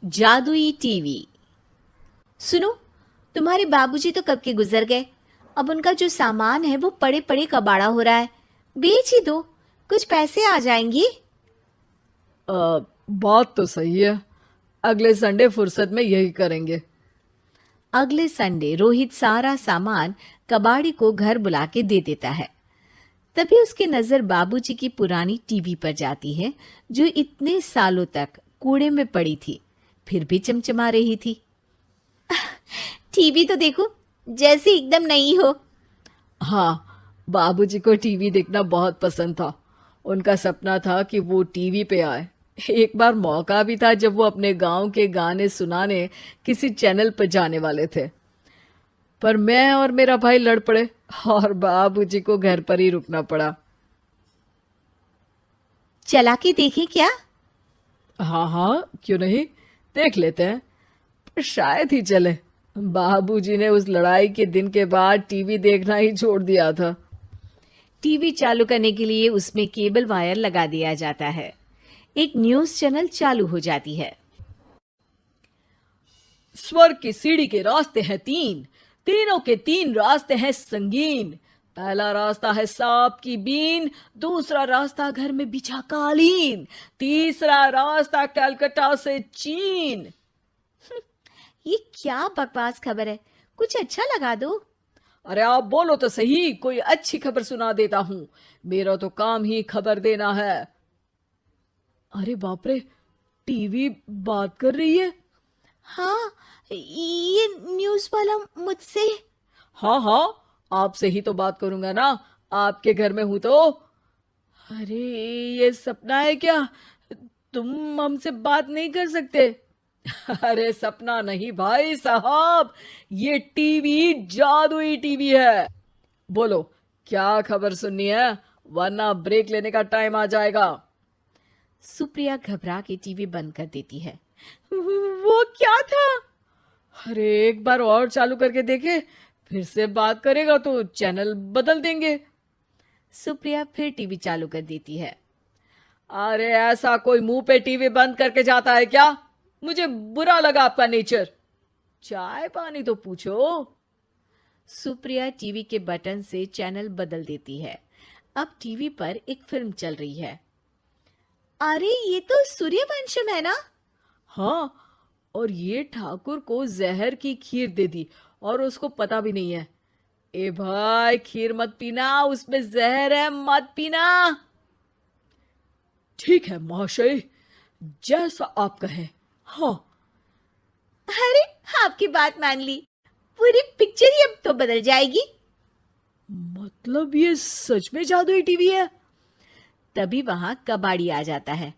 जादुई टीवी। सुनो, तुम्हारे बाबूजी तो कब के गुजर गए। अब उनका जो सामान है वो पड़े पड़े कबाड़ा हो रहा है। बेच ही दो, कुछ पैसे आ जाएंगी। बात तो सही है। अगले संडे फुर्सत में यही करेंगे। अगले संडे रोहित सारा सामान कबाड़ी को घर बुला के दे देता है। तभी उसकी नजर बाबूजी की पुरानी टीवी पर जाती है, जो इतने सालों तक कूड़े में पड़ी थी, फिर भी चमचमा रही थी। टीवी तो देखो, जैसे एकदम नई हो। हाँ, बाबूजी को टीवी देखना बहुत पसंद था। उनका सपना था कि वो टीवी पे आए। एक बार मौका भी था जब वो अपने गांव के गाने सुनाने किसी चैनल पर जाने वाले थे, पर मैं और मेरा भाई लड़ पड़े और बाबूजी को घर पर ही रुकना पड़ा। चला के देखें क्या? हाँ हाँ, क्यों नहीं, देख लेते हैं। पर शायद ही चले। बाबूजी ने उस लड़ाई के दिन के बाद टीवी देखना ही छोड़ दिया था। टीवी चालू करने के लिए उसमें केबल वायर लगा दिया जाता है। एक न्यूज चैनल चालू हो जाती है। स्वर्ग की सीढ़ी के रास्ते हैं तीन, तीनों के तीन रास्ते हैं संगीन। पहला रास्ता है सांप की बीन, दूसरा रास्ता घर में बिछा कालीन, तीसरा रास्ता कलकत्ता से चीन। ये क्या बकवास खबर है, कुछ अच्छा लगा दो। अरे आप बोलो तो सही, कोई अच्छी खबर सुना देता हूं। मेरा तो काम ही खबर देना है। अरे बाप रे, टीवी बात कर रही है। हाँ, ये न्यूज वाला मुझसे। हाँ हाँ, आपसे ही तो बात करूंगा ना, आपके घर में हूं तो। अरे, ये सपना है क्या? तुम हमसे बात नहीं कर सकते? अरे सपना नहीं भाई साहब, ये टीवी जादुई टीवी है। बोलो, क्या खबर सुननी है, वरना ब्रेक लेने का टाइम आ जाएगा। सुप्रिया घबरा के टीवी बंद कर देती है। वो क्या था? अरे एक बार और चालू करके देखे, फिर से बात करेगा तो चैनल बदल देंगे। सुप्रिया फिर टीवी चालू कर देती है। अरे ऐसा कोई मुंह पे टीवी बंद करके जाता है क्या? मुझे बुरा लगा आपका नेचर। चाय पानी तो पूछो। सुप्रिया टीवी के बटन से चैनल बदल देती है। अब टीवी पर एक फिल्म चल रही है। अरे ये तो सूर्यवंशम है ना? हाँ, और ये ठाकुर को जहर की खीर दे दी और उसको पता भी नहीं है। ए भाई, खीर मत पीना, उसमें जहर है, मत पीना। ठीक है महाशय, जैसा आप कहें। हाँ। अरे, आपकी बात मान ली, पूरी पिक्चर ही अब तो बदल जाएगी। मतलब ये सच में जादुई टीवी है? तभी वहां कबाड़ी आ जाता है।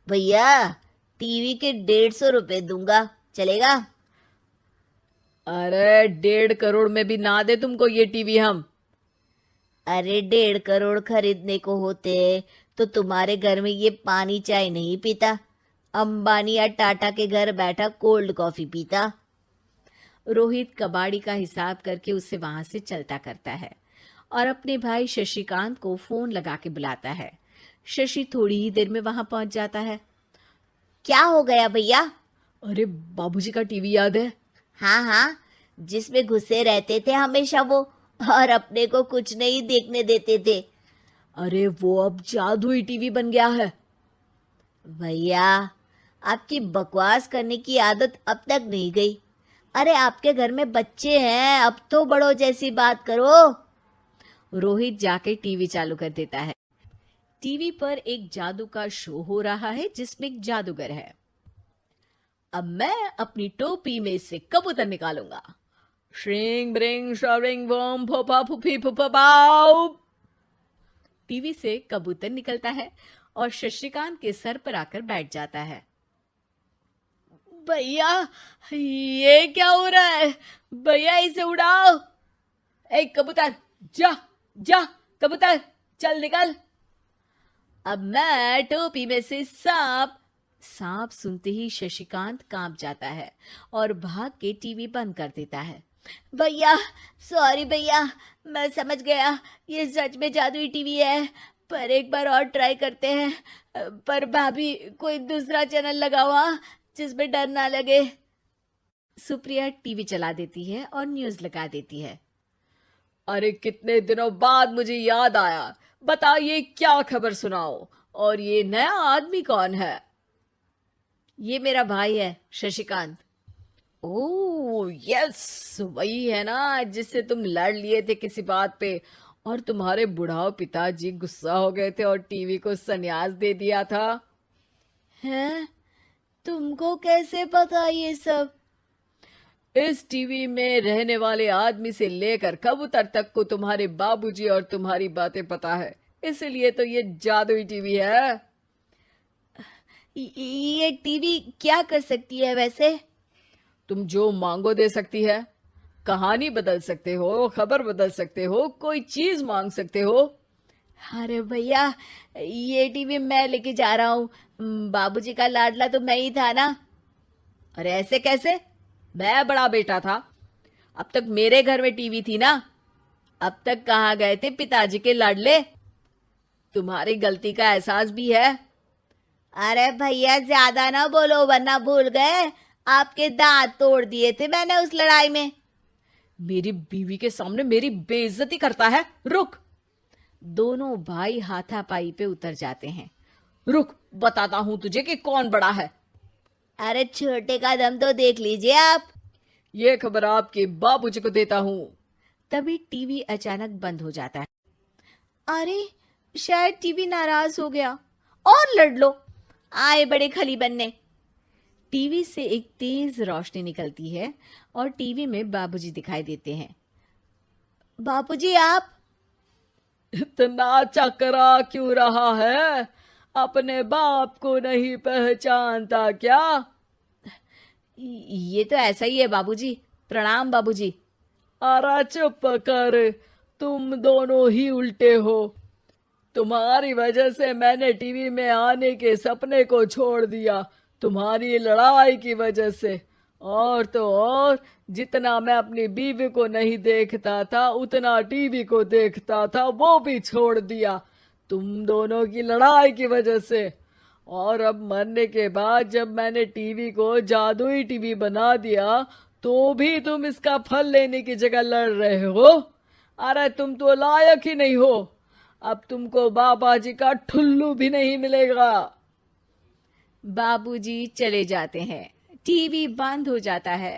भैया, टीवी के 150 रुपए दूंगा, चलेगा? अरे 1.5 करोड़ में भी ना दे तुमको ये टीवी हम। अरे 1.5 करोड़ खरीदने को होते तो तुम्हारे घर में ये पानी चाय नहीं पीता, अंबानी या टाटा के घर बैठा कोल्ड कॉफी पीता। रोहित कबाड़ी का हिसाब करके उसे वहां से चलता करता है और अपने भाई शशिकांत को फोन लगा के बुलाता है। शशि थोड़ी ही देर में वहां पहुंच जाता है। क्या हो गया भैया? अरे बाबूजी का टीवी याद है? हाँ हाँ, जिसमें घुसे रहते थे हमेशा वो, और अपने को कुछ नहीं देखने देते थे। अरे वो अब जादुई टीवी बन गया है। भैया, आपकी बकवास करने की आदत अब तक नहीं गई। अरे आपके घर में बच्चे हैं, अब तो बड़ों जैसी बात करो। रोहित जाके टीवी चालू कर देता है। टीवी पर एक जादू का शो हो रहा है जिसमें एक जादूगर है। अब मैं अपनी टोपी में से कबूतर निकालूंगा। श्रिंग ब्रिंग शरिंग बम फोपा फुफी फुफा पाउ। टीवी से कबूतर निकलता है और शशिकांत के सर पर आकर बैठ जाता है। भैया, ये क्या हो रहा है? भैया इसे उड़ाओ। ए कबूतर, जा जा, कबूतर चल निकल। अब मैं टोपी में से सांप। सांप सुनते ही शशिकांत कांप जाता है और भाग के टीवी बंद कर देता है। भैया, सॉरी भैया, मैं समझ गया ये सच में जादुई टीवी है, पर एक बार और ट्राई करते हैं। पर भाभी, कोई दूसरा चैनल लगाओ। हाँ, जिसमें डर ना लगे। सुप्रिया टीवी चला देती है और न्यूज लगा देती है। अरे कितने दिनों बाद मुझे याद आया, बताइए क्या खबर सुनाओ। और ये नया आदमी कौन है? ये मेरा भाई है शशिकांत। ओह यस, वही है ना जिससे तुम लड़ लिए थे किसी बात पे, और तुम्हारे बुढ़ाओ पिताजी गुस्सा हो गए थे और टीवी को संन्यास दे दिया था। हैं? तुमको कैसे पता ये सब? इस टीवी में रहने वाले आदमी से लेकर कबूतर तक को तुम्हारे बाबूजी और तुम्हारी बातें पता है, इसलिए तो ये जादुई टीवी है। ये टीवी क्या कर सकती है वैसे? तुम जो मांगो दे सकती है, कहानी बदल सकते हो, खबर बदल सकते हो, कोई चीज मांग सकते हो। अरे भैया, ये टीवी मैं लेके जा रहा हूँ। बाबूजी का लाडला तो मैं ही था ना। अरे ऐसे कैसे? मैं बड़ा बेटा था, अब तक मेरे घर में टीवी थी ना। अब तक कहाँ गए थे पिताजी के लाडले? तुम्हारी गलती का एहसास भी है। अरे भैया, ज्यादा ना बोलो वरना भूल गए आपके दांत तोड़ दिए थे मैंने उस लड़ाई में। मेरी बीवी के सामने मेरी बेइज्जती करता है। रुक। दोनों भाई हाथापाई पे उतर जाते हैं। रुक, बताता हूं तुझे कि कौन बड़ा है। अरे छोटे का दम तो देख लीजिए आप। ये खबर आपके बाबूजी को देता हूं। तभी टीवी अचानक बंद हो जाता है। अरे शायद टीवी नाराज हो गया। और लड़ लो, आए बड़े खली बनने। टीवी से एक तेज रोशनी निकलती है और टीवी में बाबूजी दिखाई देते हैं। बापूजी आप? इतना चकरा क्यों रहा है? अपने बाप को नहीं पहचानता क्या? ये तो ऐसा ही है बाबूजी। प्रणाम बाबूजी। अरे चुप कर, तुम दोनों ही उल्टे हो। तुम्हारी वजह से मैंने टीवी में आने के सपने को छोड़ दिया, तुम्हारी लड़ाई की वजह से। और तो और, जितना मैं अपनी बीवी को नहीं देखता था उतना टीवी को देखता था, वो भी छोड़ दिया तुम दोनों की लड़ाई की वजह से। और अब मरने के बाद जब मैंने टीवी को जादुई टीवी बना दिया तो भी तुम इसका फल लेने की जगह लड़ रहे हो। अरे तुम तो लायक ही नहीं हो। अब तुमको बाबा जी का ठुल्लू भी नहीं मिलेगा। बाबूजी चले जाते हैं। टीवी बंद हो जाता है।